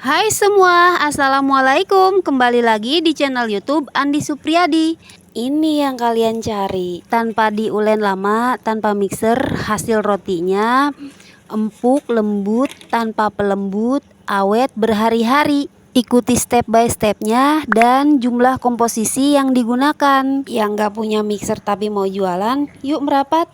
Hai semua, Assalamualaikum. Kembali lagi di channel YouTube Andi Supriyadi. Ini yang kalian cari. Tanpa diulen lama, tanpa mixer, hasil rotinya empuk, lembut, tanpa pelembut, awet berhari-hari. Ikuti step by stepnya dan jumlah komposisi yang digunakan. Yang gak punya mixer tapi mau jualan, yuk merapat.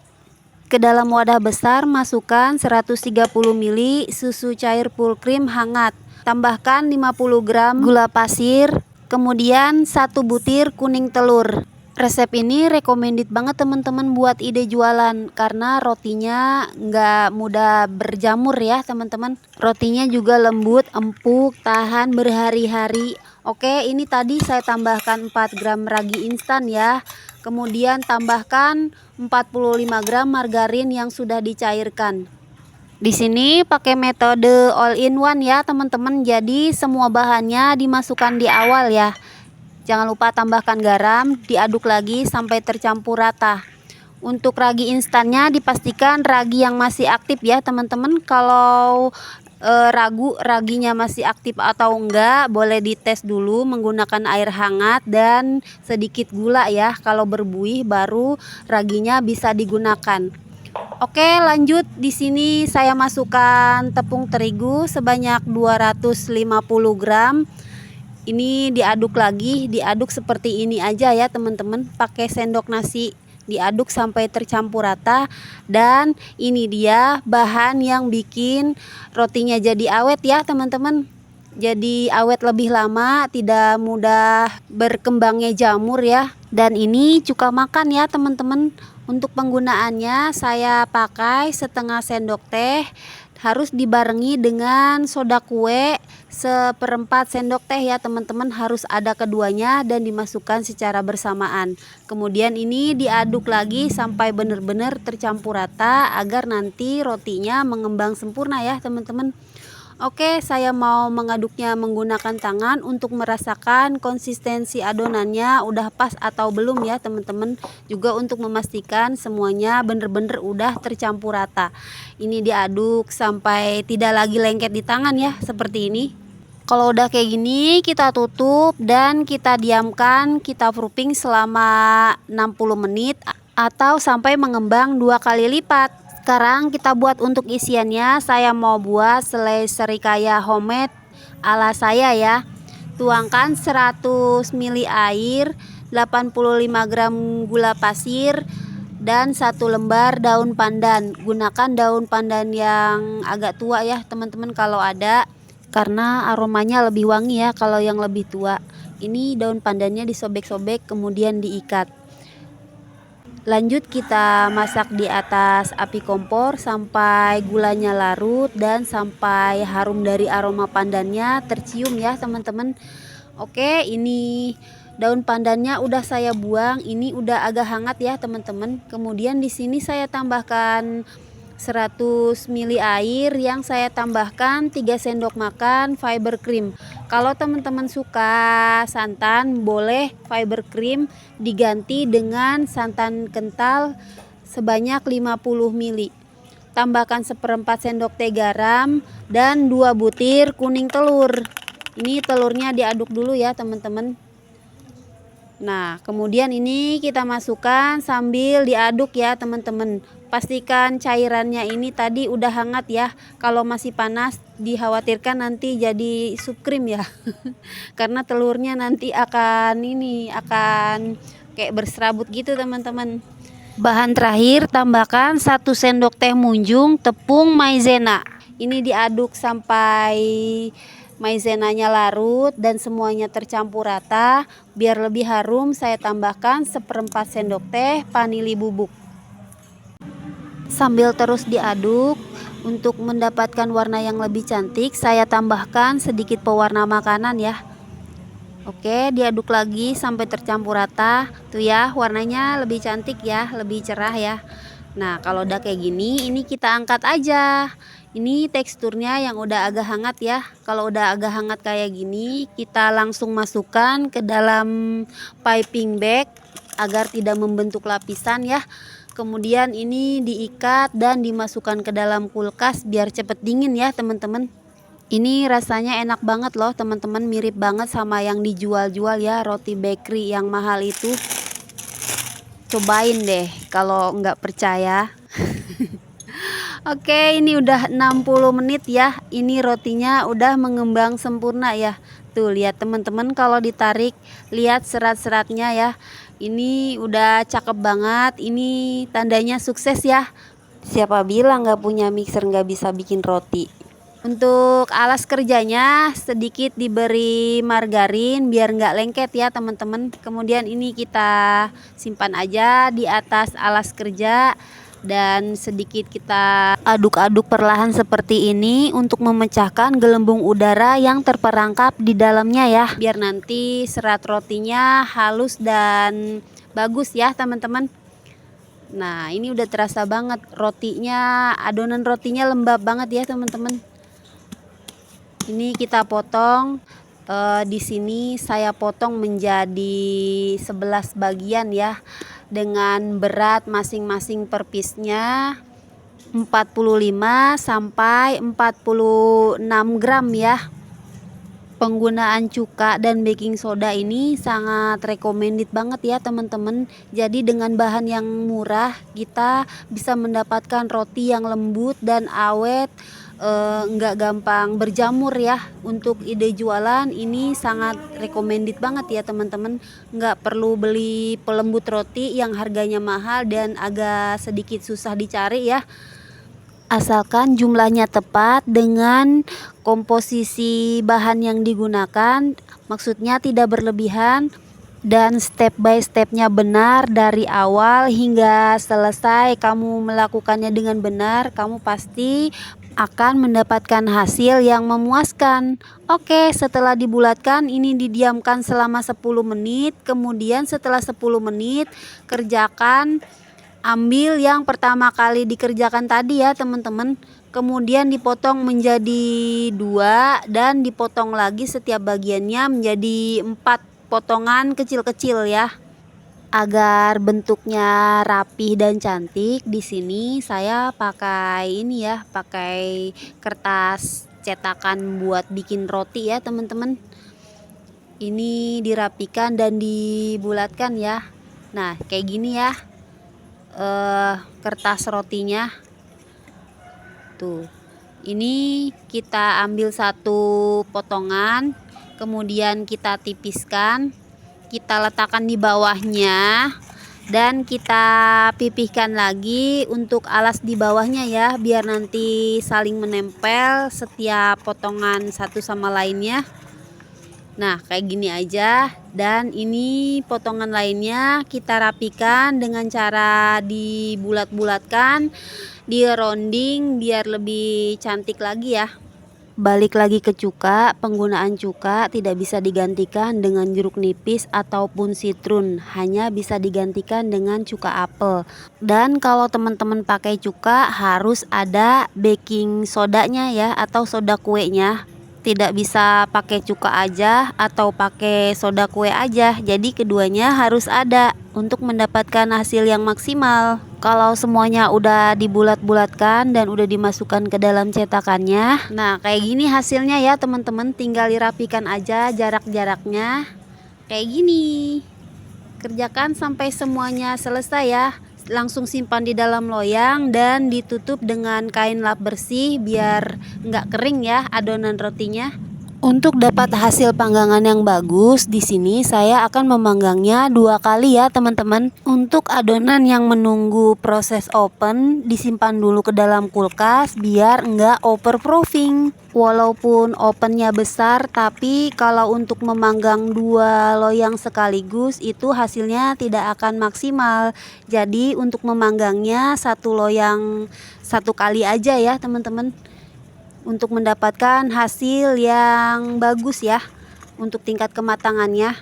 Ke dalam wadah besar masukkan 130 ml susu cair full cream hangat. Tambahkan 50 gram gula pasir, kemudian 1 butir kuning telur. Resep ini recommended banget teman-teman buat ide jualan karena rotinya nggak mudah berjamur ya teman-teman. Rotinya juga lembut, empuk, tahan berhari-hari. Oke, ini tadi saya tambahkan 4 gram ragi instan ya. Kemudian tambahkan 45 gram margarin yang sudah dicairkan. Di sini pakai metode all in one ya teman-teman. Jadi semua bahannya dimasukkan di awal ya. Jangan lupa tambahkan garam, diaduk lagi sampai tercampur rata. Untuk ragi instannya dipastikan ragi yang masih aktif ya teman-teman. Kalau ragu raginya masih aktif atau enggak, boleh dites dulu menggunakan air hangat dan sedikit gula ya. Kalau berbuih baru raginya bisa digunakan. Oke, lanjut. Di sini saya masukkan tepung terigu sebanyak 250 gram. Ini diaduk lagi, diaduk seperti ini aja ya teman-teman, pakai sendok nasi. Diaduk sampai tercampur rata. Dan ini dia bahan yang bikin rotinya jadi awet ya teman-teman. Jadi awet lebih lama, tidak mudah berkembangnya jamur ya. Dan ini cuka makan ya teman-teman. Untuk penggunaannya saya pakai setengah sendok teh, harus dibarengi dengan soda kue 1/4 sendok teh ya teman-teman, harus ada keduanya dan dimasukkan secara bersamaan. Kemudian ini diaduk lagi sampai benar-benar tercampur rata agar nanti rotinya mengembang sempurna ya teman-teman. Oke, saya mau mengaduknya menggunakan tangan untuk merasakan konsistensi adonannya udah pas atau belum ya teman-teman. Juga untuk memastikan semuanya bener-bener udah tercampur rata. Ini diaduk sampai tidak lagi lengket di tangan ya, seperti ini. Kalau udah kayak gini kita tutup dan kita diamkan, kita proofing selama 60 menit atau sampai mengembang 2 kali lipat. Sekarang kita buat untuk isiannya. Saya mau buat selai serikaya homemade ala saya ya. Tuangkan 100 ml air, 85 gram gula pasir, dan 1 lembar daun pandan. Gunakan daun pandan yang agak tua ya teman-teman kalau ada, karena aromanya lebih wangi ya kalau yang lebih tua. Ini daun pandannya disobek-sobek kemudian diikat. Lanjut kita masak di atas api kompor sampai gulanya larut dan sampai harum dari aroma pandannya tercium ya teman-teman. Oke, ini daun pandannya udah saya buang, ini udah agak hangat ya teman-teman. Kemudian di sini saya tambahkan 100 ml air yang saya tambahkan 3 sendok makan fiber cream. Kalau teman-teman suka santan, boleh fiber cream diganti dengan santan kental sebanyak 50 ml. Tambahkan 1/4 sendok teh garam dan 2 butir kuning telur. Ini telurnya diaduk dulu ya teman-teman. Nah, kemudian ini kita masukkan sambil diaduk ya teman-teman. Pastikan cairannya ini tadi udah hangat ya. Kalau masih panas dikhawatirkan nanti jadi sup krim ya. Karena telurnya nanti akan kayak berserabut gitu teman-teman. Bahan terakhir, tambahkan 1 sendok teh munjung tepung maizena. Ini diaduk sampai maizenanya larut dan semuanya tercampur rata. Biar lebih harum saya tambahkan 1/4 sendok teh vanili bubuk. Sambil terus diaduk untuk mendapatkan warna yang lebih cantik, saya tambahkan sedikit pewarna makanan ya. Oke, diaduk lagi sampai tercampur rata. Tuh ya, warnanya lebih cantik ya, lebih cerah ya. Nah, kalau udah kayak gini, ini kita angkat aja. Ini teksturnya yang udah agak hangat ya. Kalau udah agak hangat kayak gini, kita langsung masukkan ke dalam piping bag agar tidak membentuk lapisan ya. Kemudian ini diikat dan dimasukkan ke dalam kulkas biar cepet dingin ya teman-teman. Ini rasanya enak banget loh teman-teman, mirip banget sama yang dijual-jual ya, roti bakery yang mahal itu. Cobain deh kalau nggak percaya. Oke, ini udah 60 menit ya. Ini rotinya udah mengembang sempurna ya. Tuh, lihat teman-teman, kalau ditarik, lihat serat-seratnya ya. Ini udah cakep banget. Ini tandanya sukses ya. Siapa bilang nggak punya mixer nggak bisa bikin roti? Untuk alas kerjanya sedikit diberi margarin biar nggak lengket ya teman-teman. Kemudian ini kita simpan aja di atas alas kerja. Dan sedikit kita aduk-aduk perlahan seperti ini untuk memecahkan gelembung udara yang terperangkap di dalamnya ya, biar nanti serat rotinya halus dan bagus ya teman-teman. Nah, ini udah terasa banget rotinya, adonan rotinya lembab banget ya teman-teman. Ini kita potong. Di sini saya potong menjadi 11 bagian ya, dengan berat masing-masing per piece-nya 45 sampai 46 gram ya. Penggunaan cuka dan baking soda ini sangat recommended banget ya teman-teman. Jadi dengan bahan yang murah kita bisa mendapatkan roti yang lembut dan awet, nggak gampang berjamur ya. Untuk ide jualan ini sangat recommended banget ya teman-teman. Nggak perlu beli pelembut roti yang harganya mahal dan agak sedikit susah dicari ya. Asalkan jumlahnya tepat dengan komposisi bahan yang digunakan, maksudnya tidak berlebihan dan step by stepnya benar dari awal hingga selesai. Kamu melakukannya dengan benar, kamu pasti akan mendapatkan hasil yang memuaskan. Oke, setelah dibulatkan ini didiamkan selama 10 menit. Kemudian setelah 10 menit kerjakan, ambil yang pertama kali dikerjakan tadi ya teman-teman, kemudian dipotong menjadi 2 dan dipotong lagi setiap bagiannya menjadi 4 potongan kecil-kecil ya, agar bentuknya rapih dan cantik. Di sini saya pakai ini ya, pakai kertas cetakan buat bikin roti ya teman-teman. Ini dirapikan dan dibulatkan ya. Nah, kayak gini ya kertas rotinya. Tuh, ini kita ambil satu potongan, kemudian kita tipiskan, kita letakkan di bawahnya dan kita pipihkan lagi untuk alas di bawahnya ya, biar nanti saling menempel setiap potongan satu sama lainnya. Nah, kayak gini aja. Dan ini potongan lainnya kita rapikan dengan cara dibulat-bulatkan, di rounding biar lebih cantik lagi ya. Balik lagi ke cuka, penggunaan cuka tidak bisa digantikan dengan jeruk nipis ataupun sitrun, hanya bisa digantikan dengan cuka apel. Dan kalau teman-teman pakai cuka harus ada baking sodanya ya, atau soda kuenya. Tidak bisa pakai cuka aja atau pakai soda kue aja. Jadi keduanya harus ada untuk mendapatkan hasil yang maksimal. Kalau semuanya udah dibulat-bulatkan dan udah dimasukkan ke dalam cetakannya, nah kayak gini hasilnya ya teman-teman. Tinggal dirapikan aja jarak-jaraknya kayak gini. Kerjakan sampai semuanya selesai ya. Langsung simpan di dalam loyang dan ditutup dengan kain lap bersih biar nggak kering ya adonan rotinya. Untuk dapat hasil panggangan yang bagus, di sini saya akan memanggangnya 2 kali ya teman-teman. Untuk adonan yang menunggu proses open, disimpan dulu ke dalam kulkas biar nggak overproofing. Walaupun opennya besar, tapi kalau untuk memanggang 2 loyang sekaligus itu hasilnya tidak akan maksimal. Jadi untuk memanggangnya 1 loyang 1 kali aja ya teman-teman, untuk mendapatkan hasil yang bagus ya. Untuk tingkat kematangannya,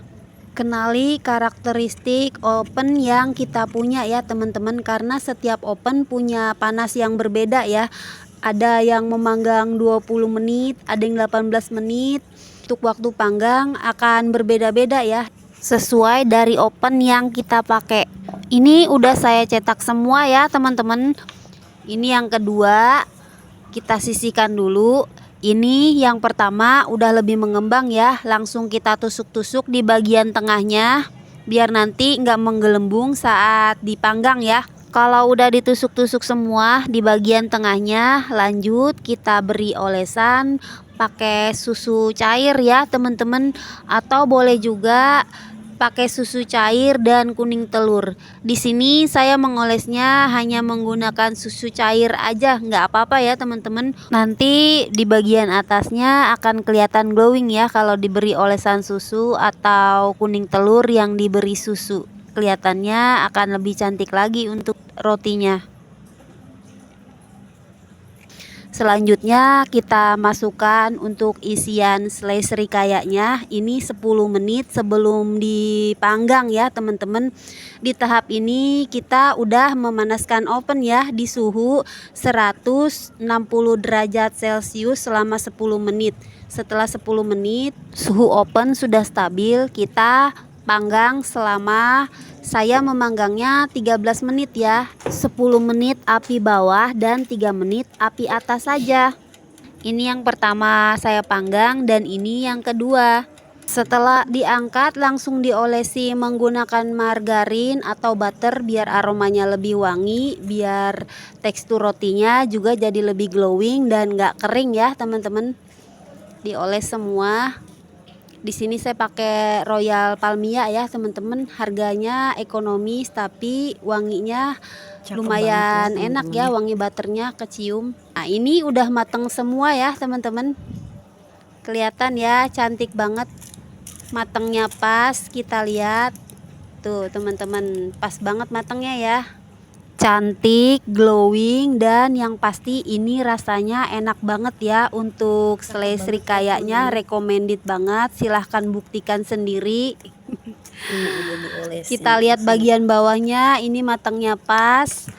kenali karakteristik oven yang kita punya ya teman-teman, karena setiap oven punya panas yang berbeda ya. Ada yang memanggang 20 menit, ada yang 18 menit. Untuk waktu panggang akan berbeda-beda ya, sesuai dari oven yang kita pakai. Ini udah saya cetak semua ya teman-teman. Ini yang kedua, kita sisihkan dulu. Ini yang pertama udah lebih mengembang ya, langsung kita tusuk-tusuk di bagian tengahnya biar nanti nggak menggelembung saat dipanggang ya. Kalau udah ditusuk-tusuk semua di bagian tengahnya, lanjut kita beri olesan pakai susu cair ya teman-teman, atau boleh juga pakai susu cair dan kuning telur. Di sini saya mengolesnya hanya menggunakan susu cair aja, nggak apa-apa ya teman-teman. Nanti di bagian atasnya akan kelihatan glowing ya kalau diberi olesan susu atau kuning telur yang diberi susu. Kelihatannya akan lebih cantik lagi untuk rotinya. Selanjutnya kita masukkan untuk isian selai serikayanya. Ini 10 menit sebelum dipanggang ya teman-teman. Di tahap ini kita udah memanaskan oven ya di suhu 160 derajat Celcius selama 10 menit. Setelah 10 menit suhu oven sudah stabil, kita panggang selama, saya memanggangnya 13 menit ya. 10 menit api bawah dan 3 menit api atas saja. Ini yang pertama saya panggang dan ini yang kedua. Setelah diangkat langsung diolesi menggunakan margarin atau butter biar aromanya lebih wangi, biar tekstur rotinya juga jadi lebih glowing dan gak kering ya teman-teman. Dioles semua. Di sini saya pakai Royal Palmia ya teman-teman, harganya ekonomis tapi wanginya lumayan enak ya, wangi butternya kecium. Nah ini udah matang semua ya teman-teman, kelihatan ya cantik banget, matangnya pas. Kita lihat tuh teman-teman, pas banget matangnya ya, cantik, glowing, dan yang pasti ini rasanya enak banget ya. Untuk selai serikayanya recommended banget, silahkan buktikan sendiri. Kita lihat bagian bawahnya, ini matangnya pas.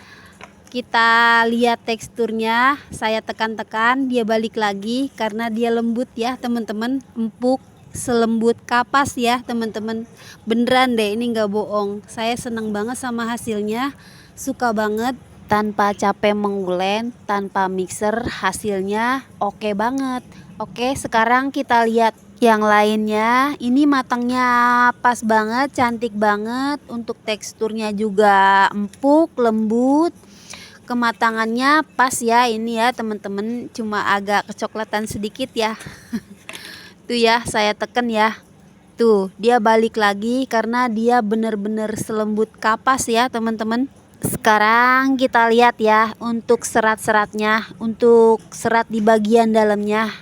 Kita lihat teksturnya, saya tekan-tekan dia balik lagi karena dia lembut ya teman-teman, empuk, selembut kapas ya teman-teman. Beneran deh, ini nggak bohong, saya seneng banget sama hasilnya, suka banget. Tanpa capek mengulen, tanpa mixer, hasilnya oke banget. Oke, sekarang kita lihat yang lainnya. Ini matangnya pas banget, cantik banget. Untuk teksturnya juga empuk, lembut. Kematangannya pas ya ini ya teman-teman, cuma agak kecoklatan sedikit ya. Tuh ya, saya teken ya. Tuh, dia balik lagi karena dia bener-bener selembut kapas ya teman-teman. Sekarang kita lihat ya untuk serat-seratnya, untuk serat di bagian dalamnya.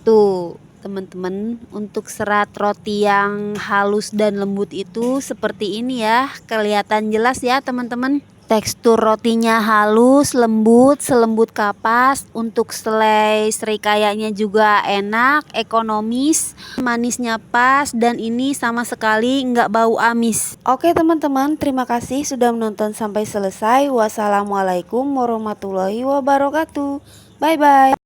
Tuh teman-teman, untuk serat roti yang halus dan lembut itu seperti ini ya, kelihatan jelas ya teman-teman. Tekstur rotinya halus, lembut, selembut kapas. Untuk selai serikayanya juga enak, ekonomis, manisnya pas, dan ini sama sekali nggak bau amis. Oke teman-teman, terima kasih sudah menonton sampai selesai. Wassalamualaikum warahmatullahi wabarakatuh. Bye bye.